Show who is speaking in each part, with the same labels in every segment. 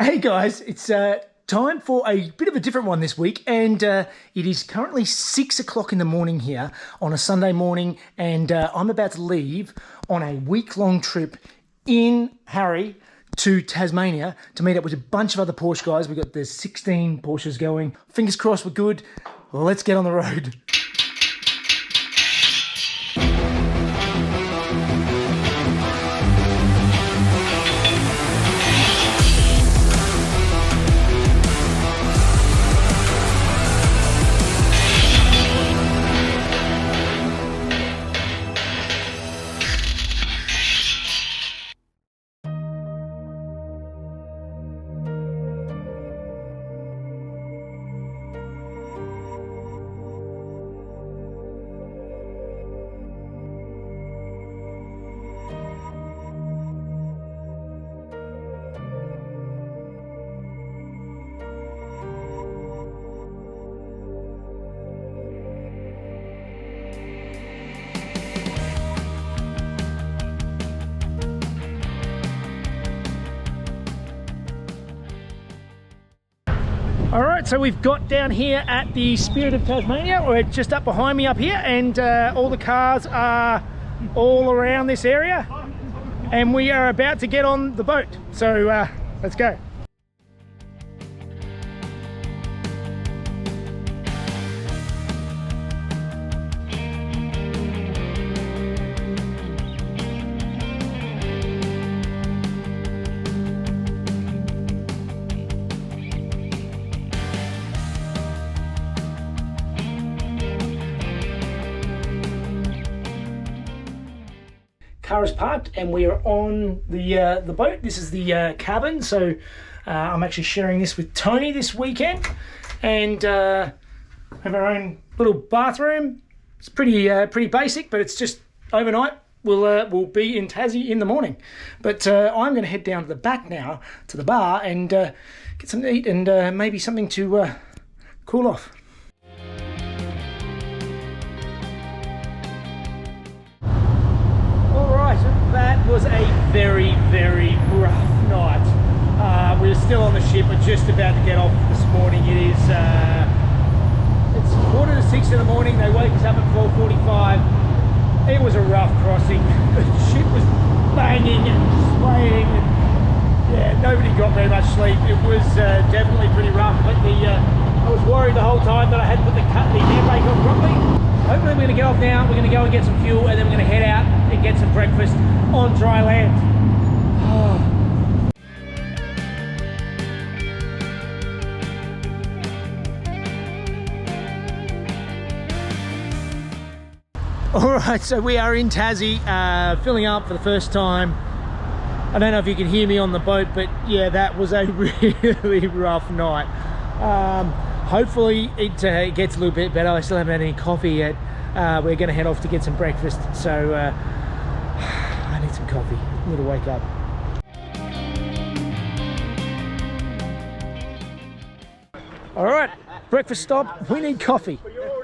Speaker 1: Hey guys, it's time for a bit of a different one this week, and it is currently 6 o'clock in the morning here on a Sunday morning, and I'm about to leave on a week-long trip in Harry to Tasmania to meet up with a bunch of other Porsche guys. We've got the 16 Porsches going. Fingers crossed we're good. Let's get on the road. All right, so we've got down here at the Spirit of Tasmania. We're just up behind me up here, and all the cars are all around this area, and we are about to get on the boat. So let's go. Car is parked and we are on the boat. This is the cabin, so I'm actually sharing this with Tony this weekend, and have our own little bathroom. It's pretty basic, but it's just overnight. We'll be in Tassie in the morning, but I'm going to head down to the back now to the bar and get something to eat and maybe something to cool off. That was a very rough night. We're still on the ship. We're just about to get off this morning. It's 5:45 in the morning. They woke us up at 4:45. It was a rough crossing. The ship was banging and swaying, and yeah, nobody got very much sleep. It was definitely pretty rough, but I was worried the whole time that I hadn't put the handbrake on properly. Hopefully we're going to get off now. We're going to go and get some fuel, and then we're going to head out and get some breakfast on dry land. All right, so we are in Tassie, filling up for the first time. I don't know if you can hear me on the boat, but yeah, that was a really rough night. Hopefully it gets a little bit better. I still haven't had any coffee yet. We're going to head off to get some breakfast, so I need some coffee. I need to wake up. All right, breakfast stop. We need coffee,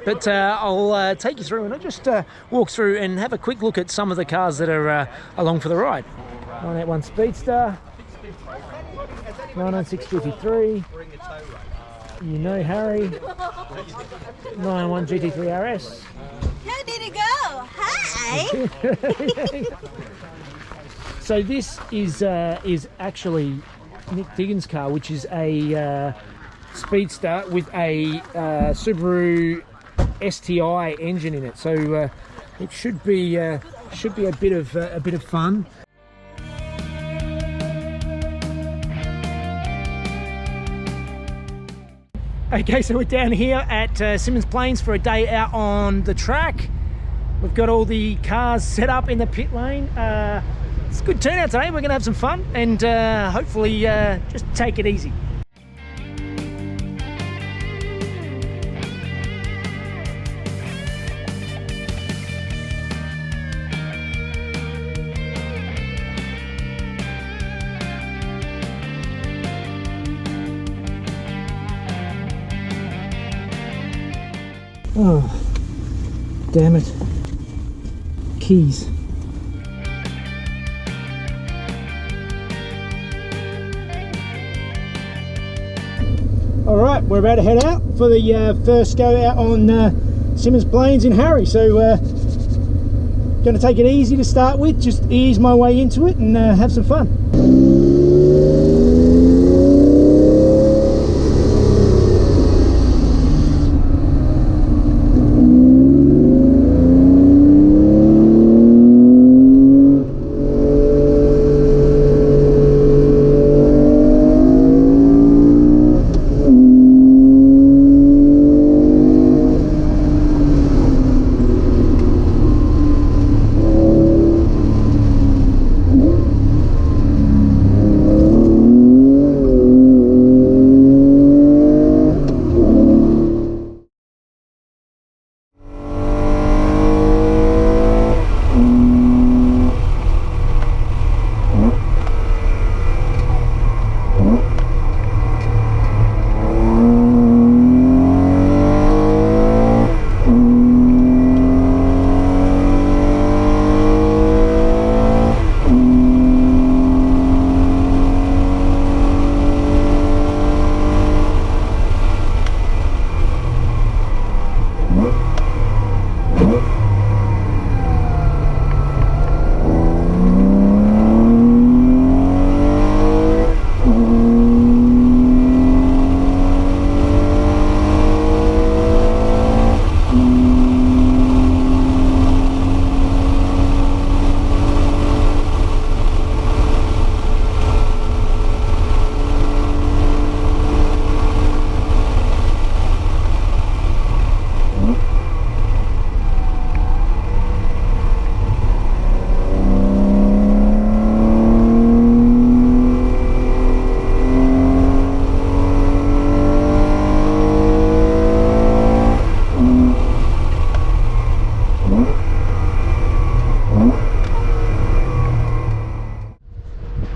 Speaker 1: but I'll take you through, and I'll just walk through and have a quick look at some of the cars that are along for the ride. 981 Speedster, 996 GT3. You know Harry, 991 GT3 RS.
Speaker 2: How did it go? Hi!
Speaker 1: So this is actually Nick Diggins' car, which is a Speedster with a Subaru STI engine in it. So it should be a bit of fun. Okay, so we're down here at Simmons Plains for a day out on the track. We've got all the cars set up in the pit lane. It's a good turnout today. We're going to have some fun and hopefully just take it easy. Oh, damn it. Keys. Alright, we're about to head out for the first go out on Simmons Plains in Harry. So going to take it easy to start with, just ease my way into it and have some fun.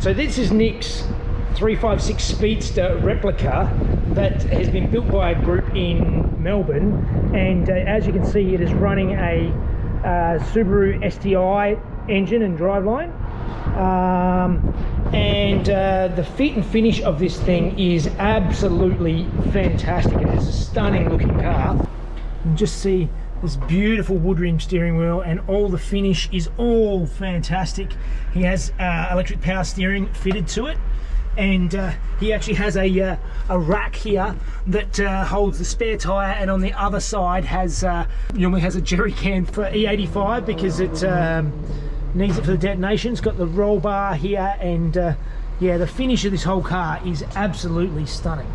Speaker 1: So this is Nick's 356 Speedster replica that has been built by a group in Melbourne, and as you can see, it is running a Subaru STI engine and driveline, and the fit and finish of this thing is absolutely fantastic. It is a stunning looking car. You can just see this beautiful wood rim steering wheel, and all the finish is all fantastic. He has electric power steering fitted to it, and he actually has a rack here that holds the spare tyre, and on the other side has normally has a jerry can for E85 because it needs it for the detonation. It's got the roll bar here, and yeah, the finish of this whole car is absolutely stunning.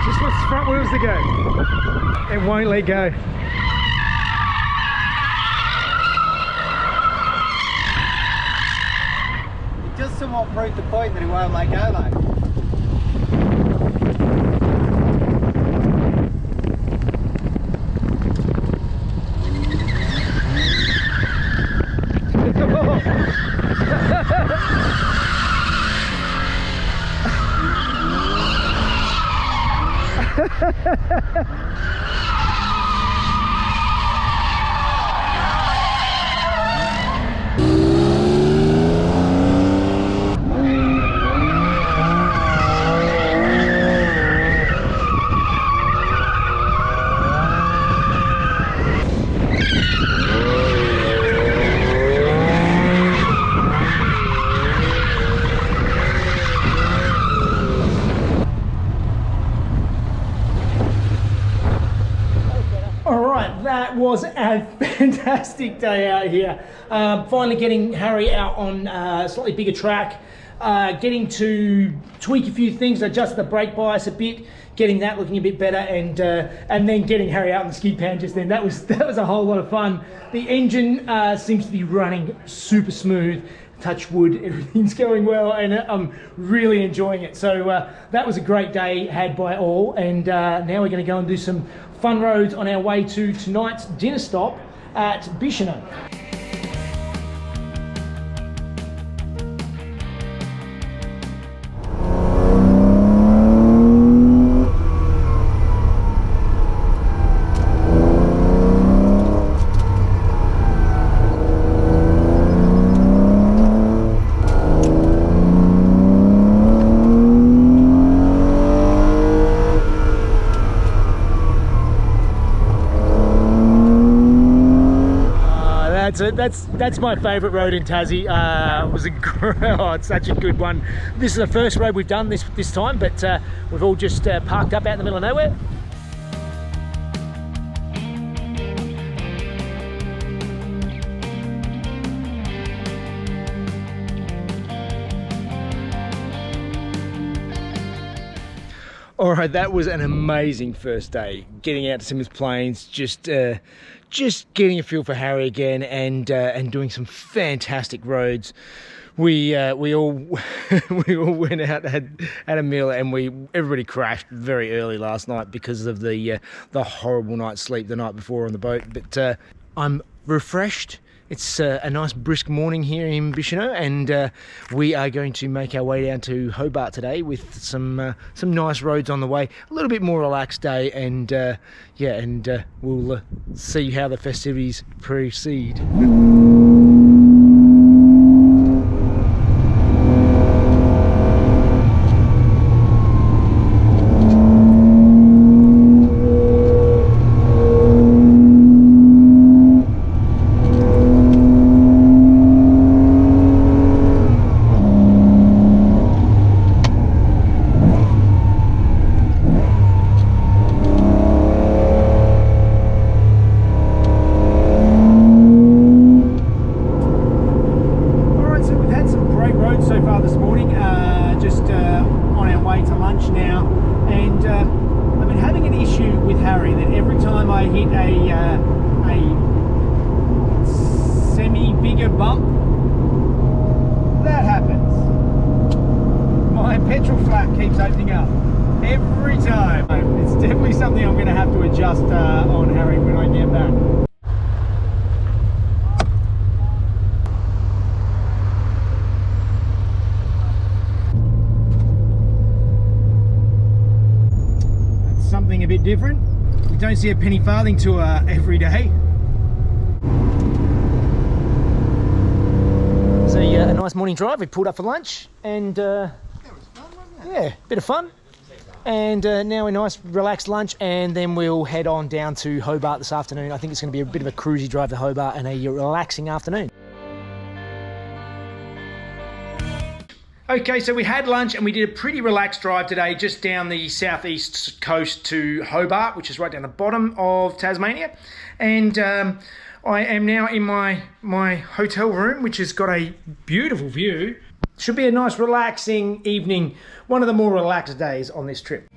Speaker 1: Just wants the front wheels to go. It won't let go.
Speaker 3: It just somewhat proved the point that it won't let go though.
Speaker 1: That was a fantastic day out here. Finally getting Harry out on a slightly bigger track, getting to tweak a few things, adjust the brake bias a bit, getting that looking a bit better, and then getting Harry out on the skid pan just then. That was a whole lot of fun. The engine seems to be running super smooth. Touch wood, everything's going well, and I'm really enjoying it. So that was a great day had by all, and now we're going to go and do some fun roads on our way to tonight's dinner stop at Bishano. that's my favourite road in Tassie. It was it's such a good one. This is the first road we've done this time, but we've all just parked up out in the middle of nowhere. All right, that was an amazing first day. Getting out to Simmons Plains, just getting a feel for Harry again, and doing some fantastic roads. We all we all went out, had a meal, and everybody crashed very early last night because of the horrible night's sleep the night before on the boat. But I'm refreshed. It's a nice brisk morning here in Bicheno, and we are going to make our way down to Hobart today with some nice roads on the way. A little bit more relaxed day, and we'll see how the festivities proceed. Bump, that happens. My petrol flap keeps opening up every time. It's definitely something I'm going to have to adjust on Harry when I get back. That's something a bit different. We don't see a penny farthing tour every day. A nice morning drive. We pulled up for lunch, and yeah, a bit of fun. And now a nice relaxed lunch, and then we'll head on down to Hobart this afternoon. I think it's going to be a bit of a cruisy drive to Hobart and a relaxing afternoon. Okay, so we had lunch and we did a pretty relaxed drive today, just down the southeast coast to Hobart, which is right down the bottom of Tasmania. And I am now in my hotel room, which has got a beautiful view. Should be a nice relaxing evening, one of the more relaxed days on this trip.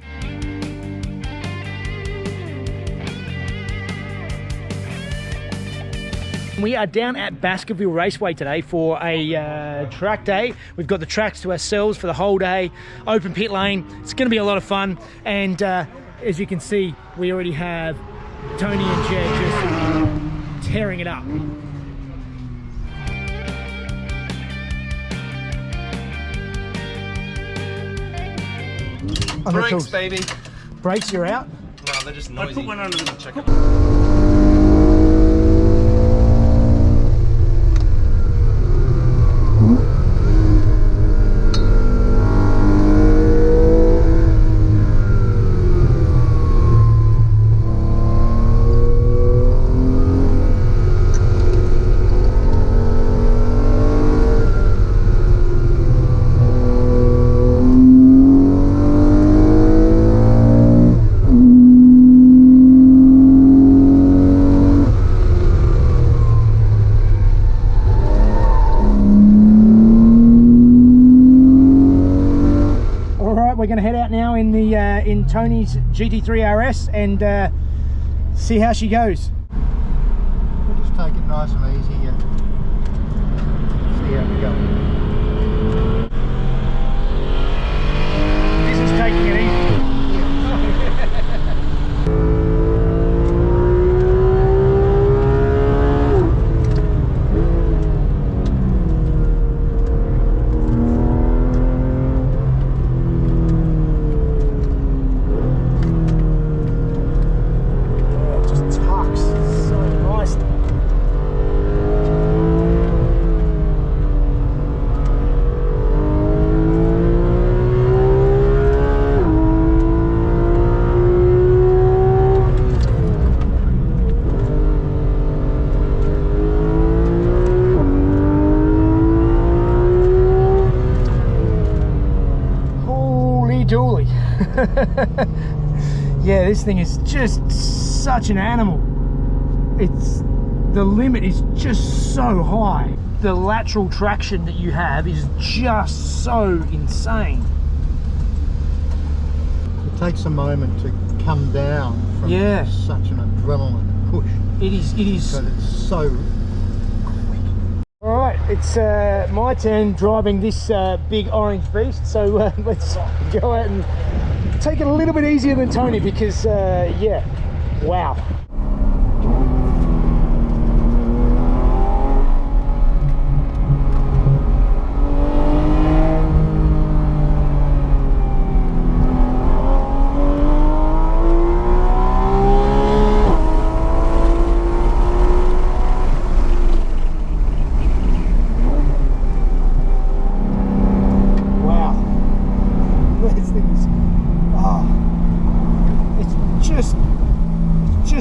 Speaker 1: We are down at Basketville Raceway today for a track day. We've got the tracks to ourselves for the whole day, open pit lane. It's going to be a lot of fun, and as you can see, we already have Tony and Jed just tearing it up.
Speaker 3: Brakes, baby.
Speaker 1: Brakes, you're out?
Speaker 3: No, they're just noisy. I put one under the checker.
Speaker 1: We're going to head out now in the in Tony's GT3 RS and see how she goes.
Speaker 3: We'll just take it nice and easy. See how we go.
Speaker 1: This is taking it easy. dually. Yeah, this thing is just such an animal. The limit is just so high. The lateral traction that you have is just so insane.
Speaker 4: It takes a moment to come down from such an adrenaline push.
Speaker 1: It is.
Speaker 4: Because it's so quick.
Speaker 1: All right, it's my turn driving this big orange beast. So let's go out and take it a little bit easier than Tony because, yeah, wow.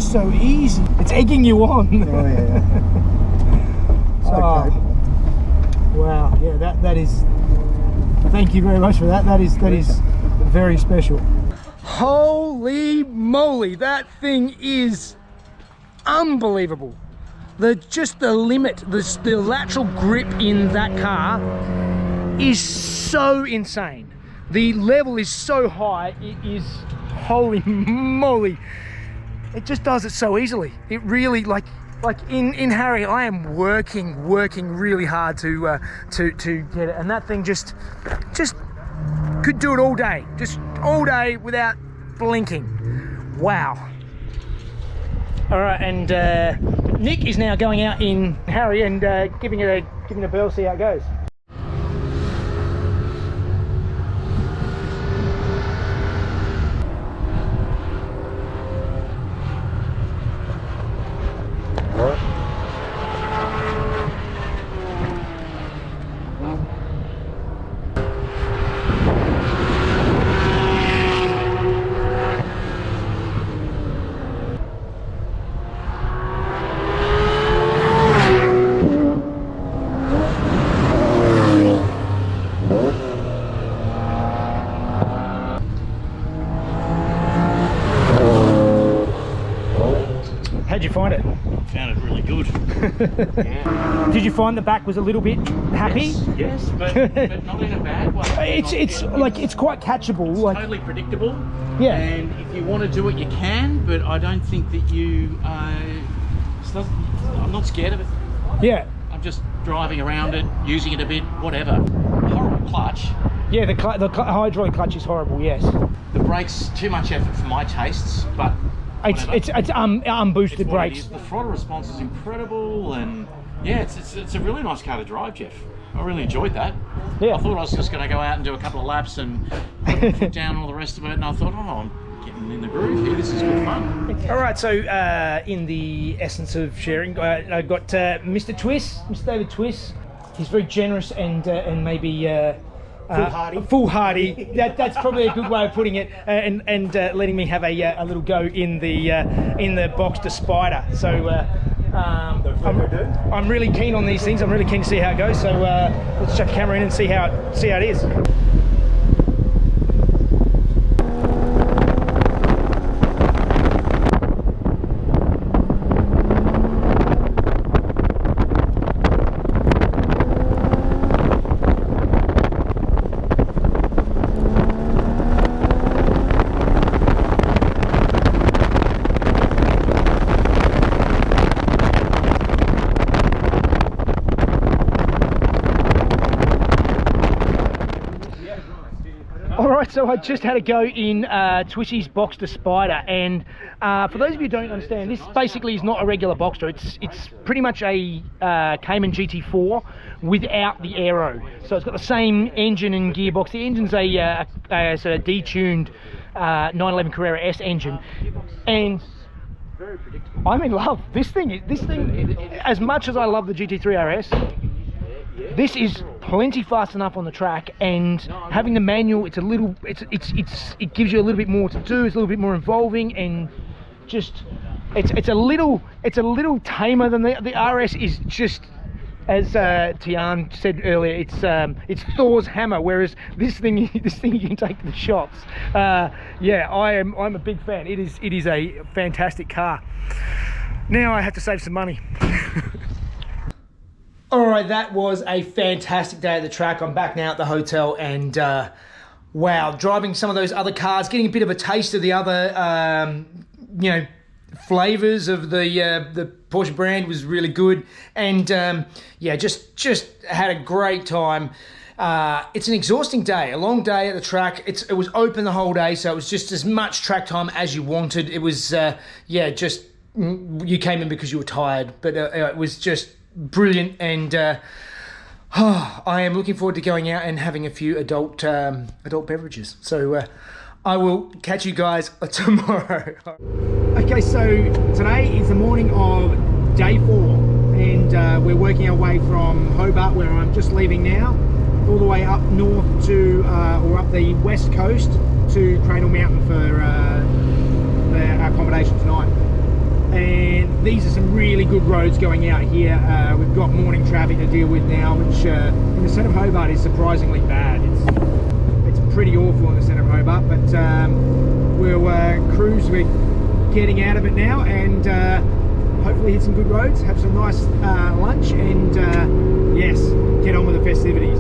Speaker 1: So easy. It's egging you on.
Speaker 4: Oh yeah. So
Speaker 1: wow. Yeah, that is. Thank you very much for that. That is very special. Holy moly! That thing is unbelievable. Just the limit, the lateral grip in that car is so insane. The level is so high. It is holy moly. It just does it so easily. It really, like in Harry, I am working really hard to get it, and that thing just could do it all day, just all day without blinking. Wow. All right, and Nick is now going out in Harry and giving it a bell, see how it goes. How'd you find it?
Speaker 5: Found it really good. Yeah.
Speaker 1: Did you find the back was a little bit happy?
Speaker 5: Yes, but not in a bad way.
Speaker 1: It's quite catchable.
Speaker 5: It's
Speaker 1: like
Speaker 5: totally predictable.
Speaker 1: Yeah.
Speaker 5: And if you want to do it, you can. But I don't think that you. I'm not scared of it.
Speaker 1: Yeah.
Speaker 5: I'm just driving around it, using it a bit, whatever. Horrible clutch.
Speaker 1: Yeah, the hydraulic clutch is horrible. Yes.
Speaker 5: The brakes, too much effort for my tastes, but.
Speaker 1: It's unboosted brakes.
Speaker 5: The throttle response is incredible, and yeah, it's a really nice car to drive, Jeff. I really enjoyed that.
Speaker 1: Yeah.
Speaker 5: I thought I was just going to go out and do a couple of laps and put my foot down and all the rest of it, and I thought, oh, I'm getting in the groove here. This is good fun.
Speaker 1: All right, so in the essence of sharing, I've got Mr. Twiss, Mr. David Twiss. He's very generous and maybe. Foolhardy. That's probably a good way of putting it, and letting me have a little go in the Boxster Spyder. So I'm really keen on these things. I'm really keen to see how it goes. So let's chuck the camera in and see how it is. So I just had a go in Twissy's Boxster Spyder, and for those of you who don't understand, this basically is not a regular Boxster. It's pretty much a Cayman GT4 without the aero. So it's got the same engine and gearbox. The engine's a sort of detuned 911 Carrera S engine, and I'm in love. This thing, as much as I love the GT3 RS. This is plenty fast enough on the track, and having the manual, it gives you a little bit more to do. It's a little bit more involving, and just it's a little tamer than the RS is. Just As Tian said earlier, it's Thor's hammer, whereas this thing you can take the shots. Yeah, I'm a big fan. It is a fantastic car. Now I have to save some money. All right, that was a fantastic day at the track. I'm back now at the hotel, and wow, driving some of those other cars, getting a bit of a taste of the other, you know, flavours of the Porsche brand was really good, and yeah, just had a great time. It's an exhausting day, a long day at the track. It was open the whole day, so it was just as much track time as you wanted. It was yeah, just you came in because you were tired, but it was just brilliant, and I am looking forward to going out and having a few adult beverages. So I will catch you guys tomorrow. Okay, so today is the morning of day 4, and we're working our way from Hobart, where I'm just leaving now, all the way up north to, or up the west coast to Cradle Mountain for our accommodation tonight. And these are some really good roads going out here. We've got morning traffic to deal with now, which in the centre of Hobart is surprisingly bad. It's pretty awful in the centre of Hobart, but we'll cruise. We're getting out of it now, and hopefully hit some good roads, have some nice lunch, and yes, get on with the festivities.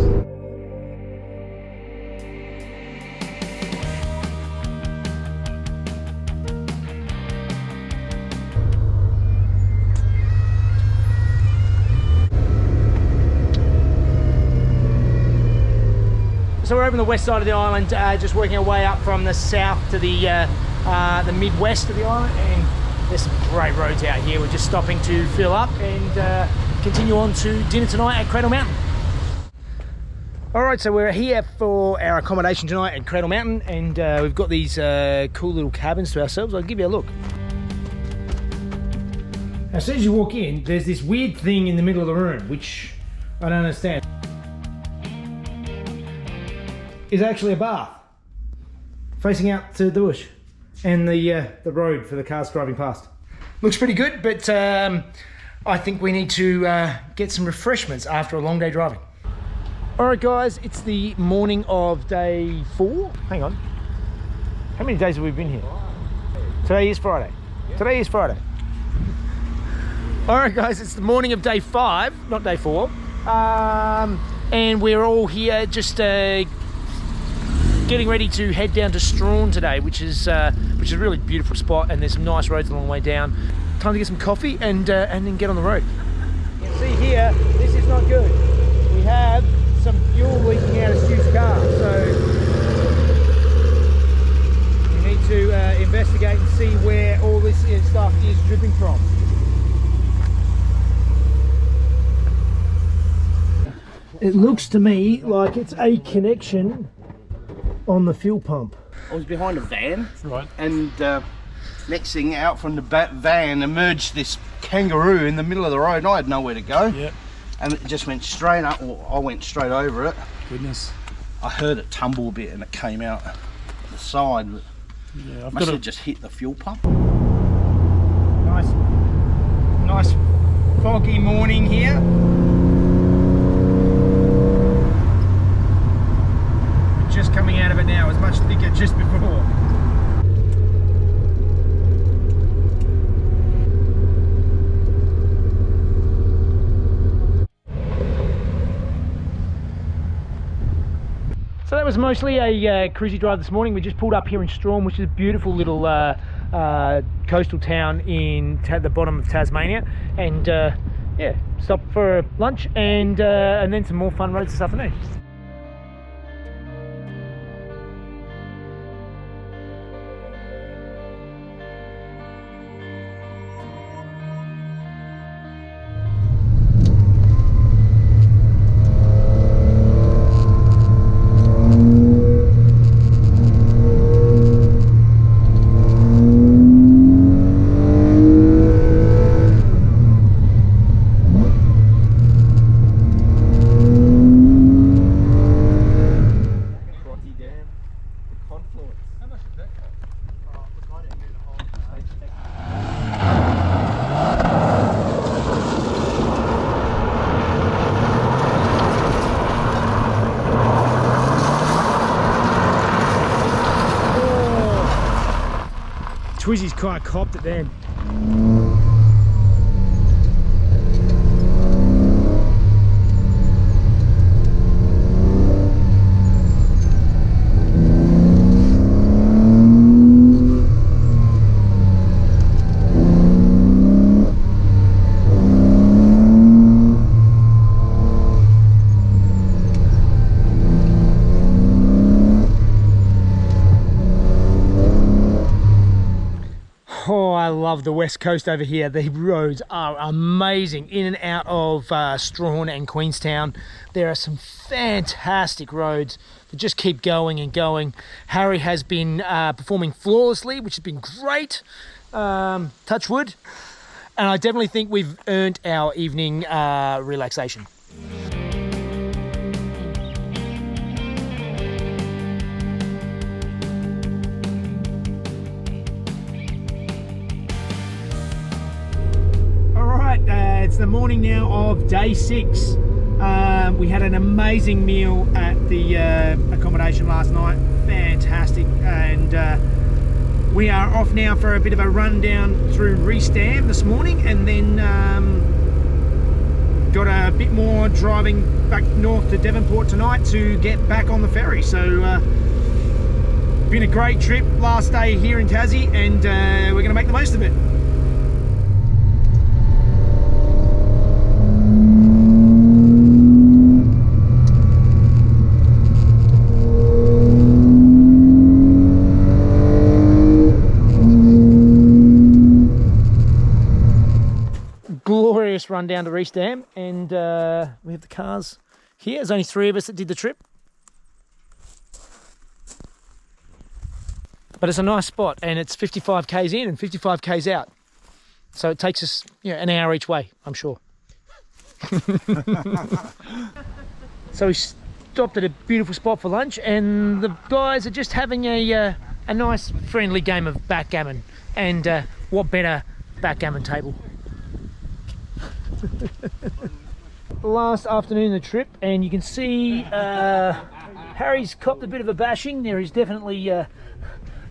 Speaker 1: So we're over on the west side of the island, just working our way up from the south to the midwest of the island, and there's some great roads out here. We're just stopping to fill up and continue on to dinner tonight at Cradle Mountain. All right, so we're here for our accommodation tonight at Cradle Mountain, and we've got these cool little cabins to ourselves. I'll give you a look. As soon as you walk in, there's this weird thing in the middle of the room, which I don't understand. Is actually a bath facing out to the bush and the road for the cars driving past. Looks pretty good, but I think we need to get some refreshments after a long day driving. All right, guys, it's the morning of day 4. Hang on, how many days have we been here? Today is Friday. Today is Friday. All right, guys, it's the morning of day 5, not day 4, and we're all here just getting ready to head down to Strawn today, which is a really beautiful spot, and there's some nice roads along the way down. Time to get some coffee and then get on the road. You can see here, this is not good. We have some fuel leaking out of Stu's car, so we need to investigate and see where all this stuff is dripping from. It looks to me like it's a connection on the fuel pump.
Speaker 3: I was behind a van,
Speaker 5: Right.
Speaker 3: and next thing out from the van emerged this kangaroo in the middle of the road, and I had nowhere to go.
Speaker 5: Yep.
Speaker 3: And it just went straight up, or I went straight over it.
Speaker 5: Goodness.
Speaker 3: I heard it tumble a bit and it came out the side.
Speaker 5: Yeah, I've
Speaker 3: Must
Speaker 5: got
Speaker 3: have just hit the fuel pump.
Speaker 1: Nice foggy morning here. Just coming out of it now, it was much thicker just before. So that was mostly a cruisy drive this morning. We just pulled up here in Strawn, which is a beautiful little coastal town in the bottom of Tasmania, and yeah, stopped for lunch and then some more fun roads this afternoon. Twizzy's quite copped it then. Oh, I love the west coast over here. The roads are amazing in and out of Strahan and Queenstown. There are some fantastic roads that just keep going and going. Harry has been performing flawlessly, which has been great. Touch wood. And I definitely think we've earned our evening relaxation. It's the morning now of day 6. We had an amazing meal at the accommodation last night, fantastic, and we are off now for a bit of a rundown through Reestam this morning, and then got a bit more driving back north to Devonport tonight to get back on the ferry. So been a great trip last day here in Tassie, and we're going to make the most of it. Glorious run down to Reestam, and we have the cars here. There's only 3 of us that did the trip, but it's a nice spot, and it's 55 k's in and 55 k's out, so it takes us, you know, an hour each way, I'm sure. So we stopped at a beautiful spot for lunch, and the guys are just having a nice friendly game of backgammon, and what better backgammon table. Last afternoon of the trip, and you can see Harry's copped a bit of a bashing. There is definitely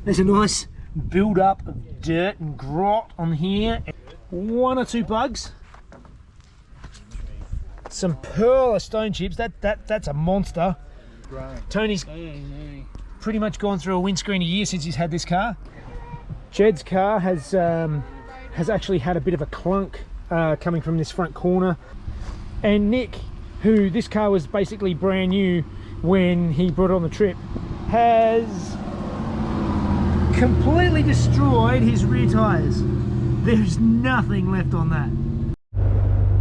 Speaker 1: there's a nice build up of dirt and grot on here. 1 or 2 bugs, some pearl of stone chips. That's a monster. Tony's pretty much gone through a windscreen a year since he's had this car. Jed's car has actually had a bit of a clunk coming from this front corner, and Nick, who this car was basically brand new when he brought it on the trip, has completely destroyed his rear tyres. There's nothing left on that.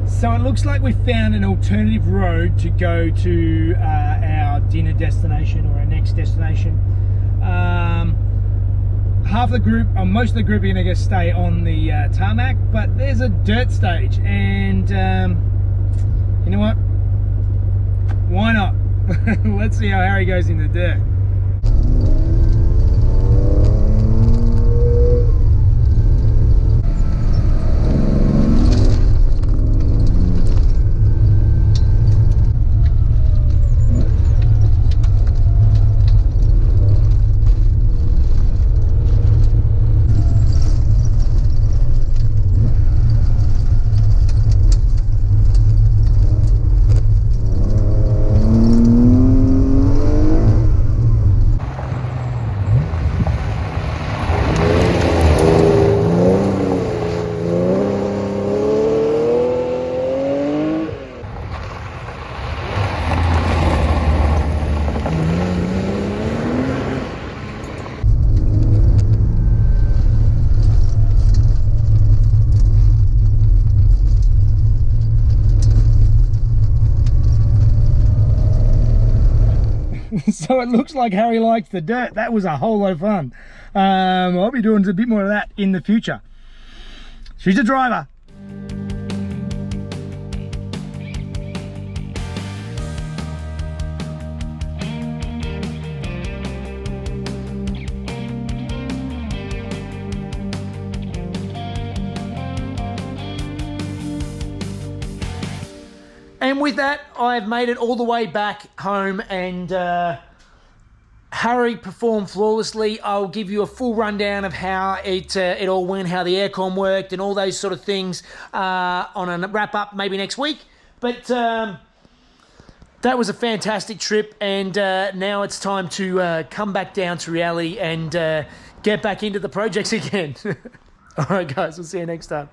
Speaker 1: So it looks like we found an alternative road to go to our dinner destination, or our next destination. Half the group, or most of the group, are going to stay on the tarmac, but there's a dirt stage, and you know what? Why not? Let's see how Harry goes in the dirt. So it looks like Harry likes the dirt. That was a whole lot of fun. I'll be doing a bit more of that in the future. She's a driver. And with that, I've made it all the way back home, and Harry performed flawlessly. I'll give you a full rundown of how it all went, how the aircon worked, and all those sort of things on a wrap up maybe next week. But that was a fantastic trip, and now it's time to come back down to reality and get back into the projects again. All right, guys, we'll see you next time.